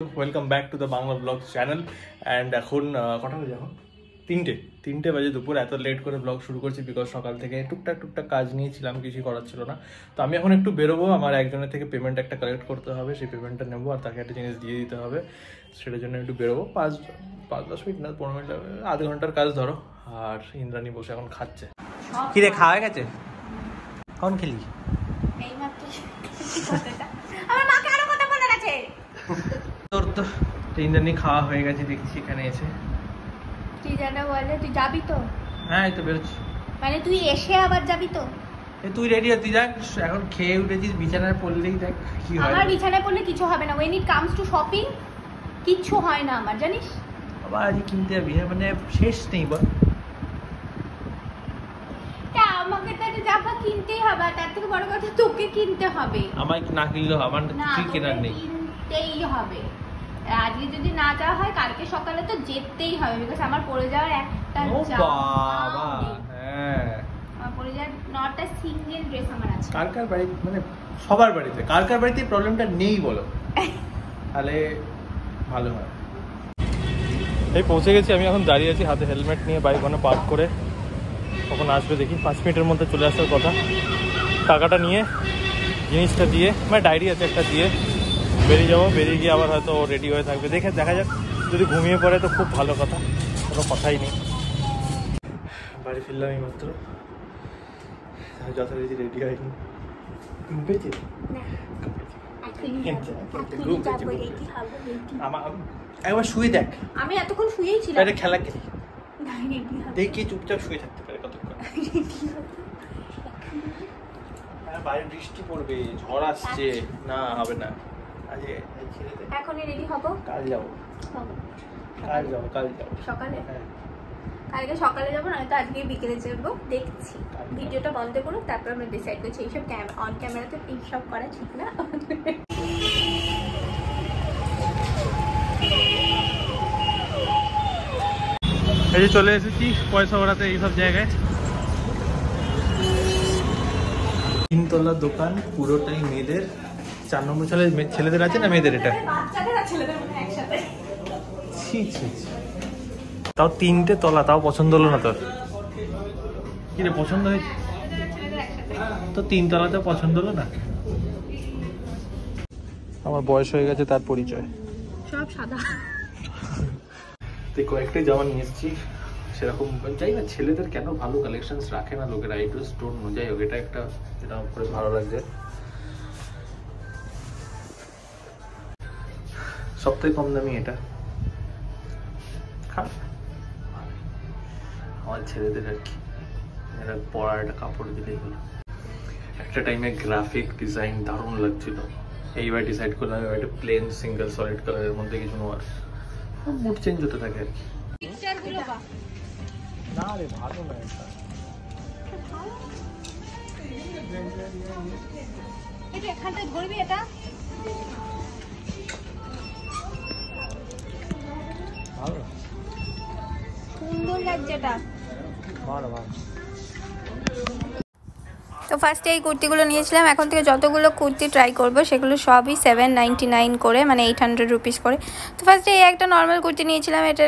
Welcome back to the Bangla blog channel. And এখন কটা বাজে? এখন তিনটে বাজে দুপুর। এত লেট করে ব্লগ শুরু করছি বিকজ সকাল থেকে টুকটাক কাজ নিয়েছিলাম, কিছুই করার ছিল না। তো আমি এখন একটু বেরোবো, আমার একজনের থেকে পেমেন্ট একটা কালেক্ট করতে হবে, সেই পেমেন্টটা নেবো আর তাকে একটা জিনিস দিয়ে দিতে হবে। সেটার জন্য একটু বেরোবো, 5-10 মিনিট না 15 মিনিট লাগবে, আধ ঘন্টার কাজ ধরো। আর ইন্দ্রাণী বসে এখন খাচ্ছে। কি রে, খাওয়া গেছে? কখন খেলি? তোর তো ইন্দ্রাণী খাওয়া হয়ে গেছে দেখছি এখানে এসে। তুই জানা বলে তুই যাবি তো? হ্যাঁ, এই তো বেরোচ্ছি। মানে তুই এসে আবার যাবি তো? তুই রেডি হতি, যাক এখন খেয়ে উঠেছিস, বিছানায় পড়লেই দেখ কি হয়। আমার বিছানায় পড়লে কিছু হবে না, when it comes to shopping কিচ্ছু হয় না আমার, জানিস? আবার আজ কিনতে যাবি, মানে শেষ নেই বল। আমাকে তো একটা জামা কিনতেই হবে, তার থেকে বড় কথা তোকে কিনতে হবে। আমায় না কিনলেও আমার কিছুই কেনার নেই, কিনতেই হবে। আজকে যদি না যাওয়া হয় কালকে সকালে তো যেতেই হবে, বিকজ আমার পরে যাওয়ার একটা বাবা। হ্যাঁ, আমার পরে যাওয়ার নট আ সিঙ্গেল ড্রেস আমার আছে। কার বাড়ি, মানে সবার বাড়িতে কার বাড়িতে প্রবলেমটা নেই বলো, তাহলে ভালো হয়। এই পৌঁছে গেছি আমি, এখন দাঁড়িয়ে আছি হাতে হেলমেট নিয়ে, বাইক ওখানে পার্ক করে। কখন আসবে দেখি, 5 মিনিটের মধ্যে চলে আসার কথা। টাকাটা নিয়ে, জিনিসটা দিয়ে, মানে ডায়েরি আছে একটা, দিয়ে বেরিয়ে যাবো। বেরিয়ে গিয়ে আবার হয়তো রেডি হয়ে থাকবে, দেখা যাক। যদি ঘুমিয়ে পড়ে তো খুব ভালো কথা, কোনো কথাই নেই। বাড়ি ফিরলাম এই মাত্র, যথারীতি রেডি হয়নি। ঘুম পেয়েছি? একবার শুয়ে দেখ। আমি এতক্ষণ শুয়েই ছিলাম। একটা খেলা খেলি, দেখি চুপচাপ শুয়ে থাকতে পারে কতক্ষণ। বাইরে বৃষ্টি পড়বে, ঝড় আসছে, না হবে না। এখনই রেডি হব, কাল যাবো সকালে। কালকে সকালে যাবো, নয়তো আজকে বিকেলে যাবো, দেখছি। ভিডিওটা বন্ধ করুক, তারপর আমরা ডিসাইড করছি। এইসব অন ক্যামেরাতে এইসব করা ঠিক না। এই যে চলে এসেছি পয়সা ওড়াতে এইসব জায়গায়। 3 তলা দোকান, পুরোটাই মেয়েদের। 4 নম্বর সালে ছেলেদের আছে না মেয়েদের? এটা তাও 3টে তলা, তাও পছন্দ হলো না তোর? কি রে, পছন্দ হয়েছে তো? 3 তলাতে পছন্দ হলো না? আমার বয়স হয়ে গেছে তার পরিচয়। সব সাদা। কয়েকটাই জামা নিয়ে এসেছি, সেরকম যাই না। ছেলেদের কেন ভালো কালেকশন রাখে না লোকেরা, এই ড্রেস টোন যাই হোক, এটা একটা যেটা করে ভালো লাগছে। সবথেকে কম দামি এটা। আমার ছেলেদের আর কি, এরা পরার একটা কাপড় দিলেই হলো। একটা টাইমে গ্রাফিক ডিজাইন দারুণ লাগছিল, এইবার ডিসাইড করলাম একটা প্লেন সিঙ্গেল সলিড কালারের মধ্যে কিছু নেওয়ার। মুড চেঞ্জ হতে থাকে আর কি। না রে, ভালো না এটা। এটা এখানটা ধরবি, এটা ভালো, সুন্দর লাগছে এটা। ভালো। তো ফার্স্টে এই কুর্তিগুলো নিয়েছিলাম। এখন থেকে যতগুলো কুর্তি ট্রাই করব সেগুলো সবই 799 করে, মানে 800 রুপিস করে। তো ফার্স্টে এই একটা নর্মাল কুর্তি নিয়েছিলাম, এটা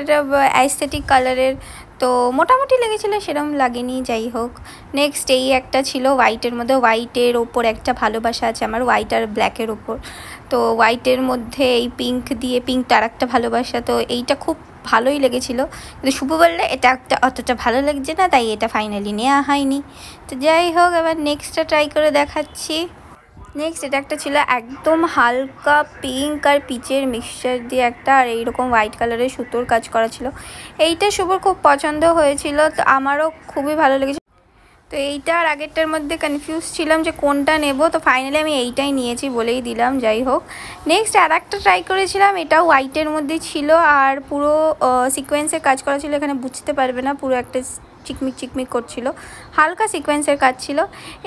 অ্যাস্থেটিক কালারের, তো মোটামুটি লেগেছিলো, সেরকম লাগেনি, যাই হোক। নেক্সট এই একটা ছিল হোয়াইটের মধ্যে, হোয়াইটের ওপর একটা ভালোবাসা আছে আমার, হোয়াইট আর ব্ল্যাকের ওপর। তো হোয়াইটের মধ্যে এই পিঙ্ক দিয়ে, পিঙ্কটা আর একটা ভালোবাসা, তো এইটা খুব ভালোই লেগেছিলো। কিন্তু শুভ বললে এটা একটা অতটা ভালো লাগছে না, তাই এটা ফাইনালি নেওয়া হয়নি। তো যাই হোক, এবার নেক্সটটা ট্রাই করে দেখাচ্ছি। নেক্সট এটা একটা ছিল একদম হালকা পিঙ্ক আর পিচের মিক্সচার দিয়ে একটা, আর এইরকম হোয়াইট কালারের সুতোর কাজ করা ছিল। এইটা শুভর খুব পছন্দ হয়েছিল, তো আমারও খুবই ভালো লেগেছে। তো এইটা আর আগেরটার মধ্যে কনফিউজ ছিলাম যে কোনটা নেব, তো ফাইনালি আমি এইটাই নিয়েছি বলেই দিলাম। যাই হোক, নেক্সট আর একটা ট্রাই করেছিলাম, এটাও হোয়াইটের মধ্যে ছিল আর পুরো সিকোয়েন্সের কাজ করা ছিল। এখানে বুঝতে পারবে না, পুরো একটা চিকমিক করছিল, হালকা সিকোয়েন্সের কাজ ছিল।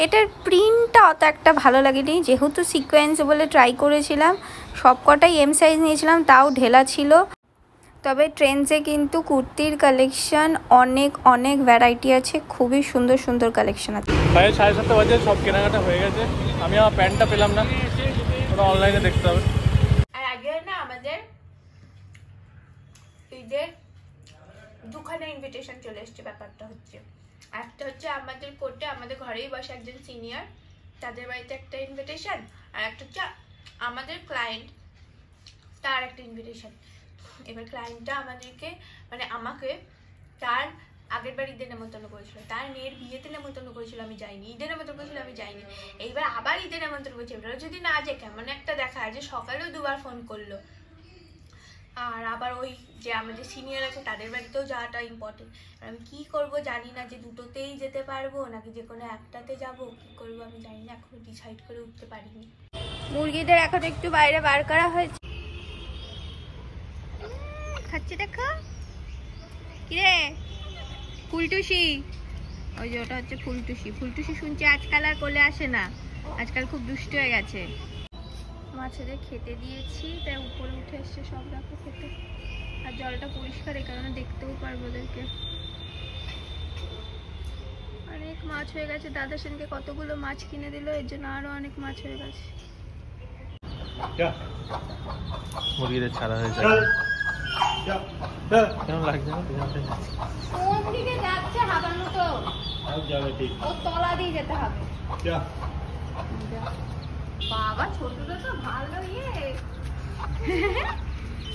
এটার প্রিন্টটা অত একটা ভালো লাগেনি, যেহেতু সিকোয়েন্স বলে ট্রাই করেছিলাম। সবকটাই এম সাইজ নিয়েছিলাম, তাও ঢেলা ছিল। তবে ট্রেন্ডসে কিন্তু কুর্তির কালেকশন অনেক ভ্যারাইটি আছে, খুবই সুন্দর কালেকশন আছে। 7:30 বাজে, সব কেনাকাটা হয়ে গেছে। আমি আমার প্যান্টটা পেলাম না, ওটা অনলাইনে দেখতে হবে। আর আগে না আমাদের মুরগিদের দুখানা ইনভিটেশন চলে এসছে। ব্যাপারটা হচ্ছে একটা হচ্ছে আমাদের কোর্টে আমাদের ঘরেই বসে একজন সিনিয়র, তাদের বাড়িতে একটা ইনভিটেশন, আর একটা হচ্ছে আমাদের ক্লায়েন্ট, তার একটা ইনভিটেশন। এবার ক্লায়েন্টটা আমাদেরকে মানে আমাকে তার আগের বার ঈদের নেমন্তন্ন করেছিল, তার মেয়ের বিয়েতে নেমন্তন্ন করেছিল, আমি যাইনি। ঈদের নেমন্তন্ন করেছিল, আমি যাইনি। এইবার আবার ঈদের নেমন্তন্ন করেছে। এবার যদি না যায় কেমন একটা দেখা যে সকালেও দুবার ফোন করলো। আর আবার ওই যে আমাদের সিনিয়র আছে তাদের বাড়িতেও যাওয়াটা ইম্পর্টেন্ট। আমি কি করব জানি না, যে দুটোতেই যেতে পারবো নাকি যে কোনো একটাতে যাব, কি করব আমি জানি না, এখনো ডিসাইড করে উঠতে পারিনি। মুরগিদের এখন একটু বাইরে বার করা হয়েছে, খাচ্ছে দেখো। কিরে ফুলটুসি, ওই যে ওটা হচ্ছে ফুলটুসি। ফুলটুসি শুনছি আজকাল আর কোলে আসে না, আজকাল খুব দুষ্ট হয়ে গেছে। মাছেদের খেতে দিয়েছি, তাই উপরে উঠে এসছে সব, দেখো খেতে। আর জলটা পরিষ্কার, এই কারণে দেখতেও পারবো ওদেরকে। অনেক মাছ হয়ে গেছে, দাদা সেনকে কতগুলো মাছ কিনে দিল, এর জন্য আরো অনেক মাছ হয়ে গেছে। মুরগিদের ছাড়া হয়েছে, কেমন লাগছে? কোন দিকে যাচ্ছে হাবানো তো? ও তলা দিয়ে যেতে হবে। বাবা ছোটটা তো ভালো ইয়ে।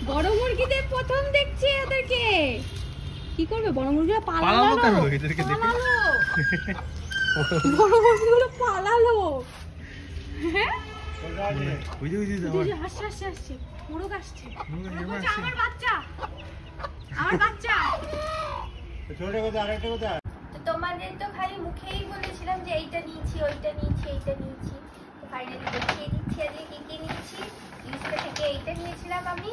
বড় মুরগিদের প্রথম দেখছি ওদেরকে। কি করবে বড় মুরগিরা? পালালো কেন এদেরকে দেখে? বড় মুরগিগুলো পালালো। হ্যাঁ ওই যে হাসছে হাসছে হাসছে, মোরগ আসছে। আমার বাচ্চা, আমার বাচ্চা। ছোটটা কোথায়? আরেকটা কোথায়? তো তোমাদের তো খালি মুখেই বলেছিলাম যে এইটা নিয়েছি, ওইটা নিয়েছি, এইটা নিয়েছি। তো ফাইনালি দেখিয়ে দিচ্ছি আজকে কি কি নিয়েছি। লিস্টে থেকে এইটা নিয়েছিলাম আমি,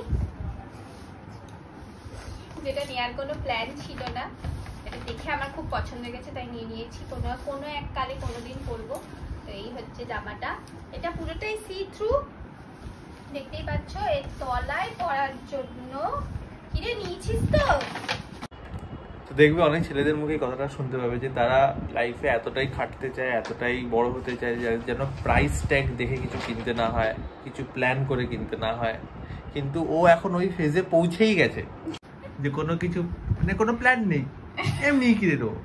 যেটা নেওয়ার কোনো প্ল্যান ছিল না। এটা দেখে আমার খুব পছন্দ গেছে তাই নিয়ে নিয়েছি। কোনো এক কালে কোনোদিন পরবো। তো এই হচ্ছে জামাটা, এটা পুরোটাই সি থ্রু, দেখতেই পাচ্ছ। এর তলায় পরার জন্য কিরে নিয়েছিস তো? দেখবে অনেক ছেলেদের মুখে কথাটা শুনতে পাবে যে তারা লাইফে এতটাই খাটতে চায়, এতটাই বড় হতে চায় যেন প্রাইস ট্যাগ দেখে কিছু কিনতে না হয়, কিছু প্ল্যান করে কিনতে না হয়। কিন্তু ও এখন ওই ফেজে পৌঁছেই গেছে যে কোনো কিছু মানে কোনো প্ল্যান নেই, এমনি কিনে দেবো।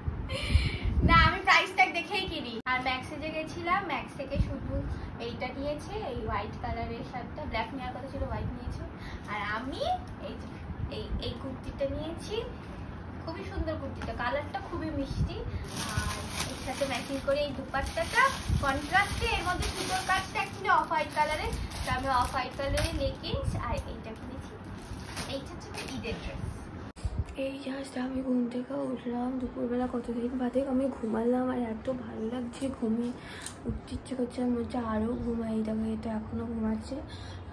না আমি প্রাইস ট্যাগ দেখেই কিনি। আর ম্যাক্সে যে গেছিলাম, ম্যাক্স থেকে শুধু এইটা নিয়েছে, এই হোয়াইট কালারের শার্টটা। ব্ল্যাক নেওয়ার কথা ছিল, হোয়াইট নিয়েছে। আর আমি এই কুর্তিটা নিয়েছি, খুবই সুন্দর কুর্তিটা, কালারটা খুবই মিষ্টি। আর এর সাথে ম্যাচিং করে এই দুপাট্টাটা কন্ট্রাস্টে, এর মধ্যে সুন্দর কাটটা অ্যাকচুয়ালি অফ হোয়াইট কালারের। তো আমি অফ হোয়াইট কালারের লেগিংস আর এইটা কিনেছি। এইটা হচ্ছে ঈদের ড্রেস। এই জাস্ট আমি ঘুম থেকে উঠলাম দুপুরবেলা, কতদিন বাদে আমি ঘুমালাম। আর এত ভালো লাগছে, ঘুমিয়ে উঠতে ইচ্ছে করছে, আমি বলছি আরও ঘুমাই। দেখো এটা এখনও ঘুমাচ্ছে।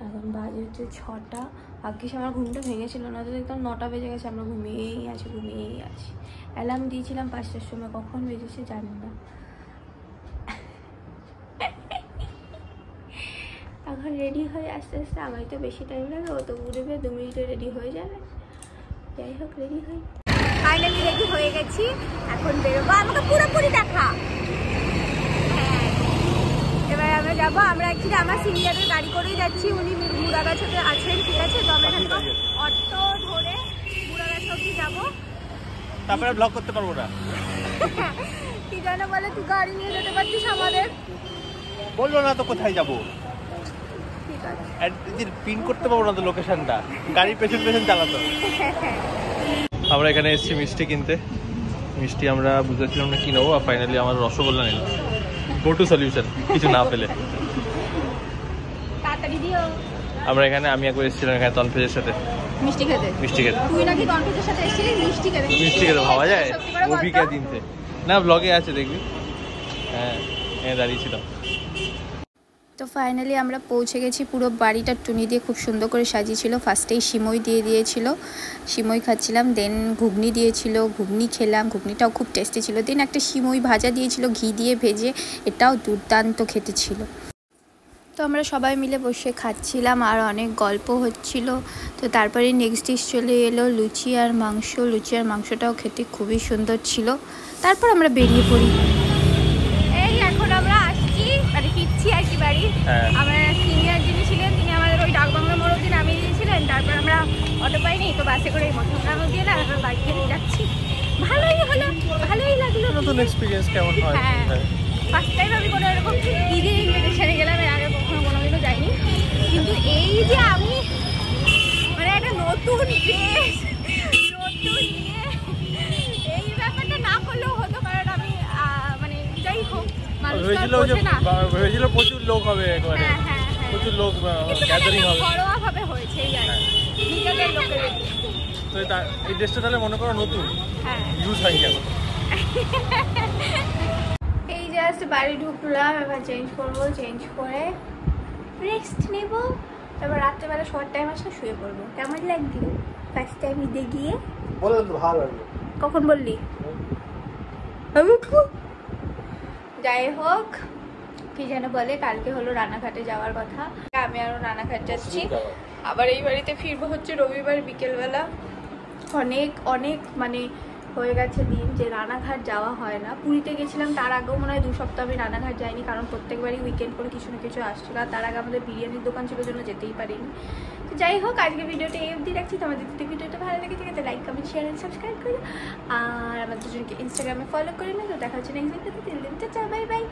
এখন বাজে হচ্ছে 6টা। ভাগ্যিস আমার ঘুমটা ভেঙেছিল, না তো দেখতাম 9টা বেজে গেছে, আমরা ঘুমিয়েই আছি। অ্যালার্ম দিয়েছিলাম 5টার সময়, কখন বেজেছে জানি না। এখন রেডি হয়ে আস্তে আস্তে, আমার তো বেশি টাইম লাগে, ও তো উঠবে 2 মিনিটে রেডি হয়ে যাবে। যাই হোক রেডি হই, ফাইনালি রেডি হয়ে গেছি। এখন বেরোবো, আমাকে পুরোপুরি দেখা। হ্যাঁ এবার আমরা যাবো। আমরা অ্যাকচুয়ালি আমার সিনিয়রের গাড়ি করেই যাচ্ছি, উনি মুরাগাছতে আছেন, ঠিক আছে? তো আমরা এখান থেকে অটো ধরে মুরাগাছ অব্দি যাবো, তারপরে ব্লগ করতে পারবো না। কি জানো বলে, তুই গাড়ি নিয়ে যেতে পারছিস আমাদের? বললো না তো কোথায় যাবো, পিন করতে পারবো না তো লোকেশনটা, গাড়ির পেছন পেছন চালাতো। আমরা এখানে এসেছি মিষ্টি কিনতে। মিষ্টি আমরা বুঝতেছিলাম না কি নেবো, আর ফাইনালি আমার রসগোল্লা নিলাম। গো টু সলিউশন কিছু না পেলে। আমরা এখানে, আমি একবার এসেছিলাম এখানে তনফেজের সাথে মিষ্টি খেতে। তুই নাকি তনফেজের সাথে এসেছিলি মিষ্টি খেতে? ভাবা যায়? মুভিকে দিনতে না, ব্লগে আছে দেখবি। হ্যাঁ দাঁড়িয়েছিলাম। তো ফাইনালি আমরা পৌঁছে গেছি। পুরো বাড়িটা টুনি দিয়ে খুব সুন্দর করে সাজিয়েছিল। ফার্স্টেই সিমই দিয়ে দিয়েছিল, সিমই খাচ্ছিলাম। দেন ঘুগনি দিয়েছিল, ঘুগনি খেলাম, ঘুগনিটাও খুব টেস্টি ছিল। দেন একটা সিমই ভাজা দিয়েছিল ঘি দিয়ে ভেজে, এটাও দুর্দান্ত খেতে ছিল। তো আমরা সবাই মিলে বসে খাচ্ছিলাম আর অনেক গল্প হচ্ছিল। তো তারপরে নেক্সট ডিশ চলে এলো লুচি আর মাংস। লুচি আর মাংসটাও খেতে খুবই সুন্দর ছিল। তারপর আমরা বেরিয়ে পড়ি। এই এখন আমরা আসছি, মানে ফিরছি আর কি বাড়ি। আমার সিনিয়র যিনি ছিলেন তিনি আমাদের ওই ডাকবাংলা মোড় অবধি নামিয়ে দিয়েছিলেন। তারপর আমরা অটো পাইনি, তো বাসে করে মধ্যমগ্রাম দিয়ে না এবার বাইক দিয়ে যাচ্ছি। ভালোই হলো, ভালোই লাগলো। নতুন এক্সপিরিয়েন্স কেমন হয়? হ্যাঁ, ফার্স্ট টাইম আমি কোনো এরকম ঈদে ইনভিটেশনে গেলাম, এর আগে কখনো কোনোদিনও যাইনি। কিন্তু এই যে আমি মানে একটা নতুন ড্রেস নতুন নিয়ে এই ব্যাপারটা না করলেও হতো, কারণ আমি মানে যাই হোক ভেবেছিল প্রচুর লোক হবে একবারে, প্রচুর লোক গ্যাদারিং হবে, ঘরোয়া ভাবে হয়েছে এই আর নিজেদের লোকের। তো এই ড্রেসটা তাহলে মনে করো নতুন, হ্যাঁ ইউজ হয়নি এখন। এই জাস্ট বাড়ি ঢুকলাম, এবার চেঞ্জ করবো, চেঞ্জ করে রেস্ট নেব, তারপর রাত্রেবেলা শর্ট টাইম আসলে শুয়ে পড়বো। কেমন লাগলো ফার্স্ট টাইম ঈদে গিয়ে? বললাম তো ভালো লাগলো। কখন বললি? যাই হোক, কি যেন বলে, কালকে হলো রানাঘাটে যাওয়ার কথা, আমি আরো রানাঘাট যাচ্ছি। আবার এই বাড়িতে ফিরবো হচ্ছে রবিবার বিকেলবেলা। অনেক অনেক মানে হয়ে গেছে দিন যে রানাঘাট যাওয়া হয় না। পুরীতে গেছিলাম, তার আগেও মনে হয় 2 সপ্তাহ আমি রানাঘাট যাইনি, কারণ প্রত্যেকবারই উইকেন্ড করে কিছু না কিছু আসছিল। আর তার আগে আমাদের বিরিয়ানির দোকান ছিল, জন্য যেতেই পারিনি। তো যাই হোক, আজকে ভিডিওটা এই অবধি রাখছি। তোমাদের যদি ভিডিওটা ভালো লাগে থাকে তো like, comment, share and subscribe করো। আর আমার দুজনকে ইনস্টাগ্রামে ফলো করে নেবো। দেখা হচ্ছে নেক্সট ভিডিওতে। Bye bye.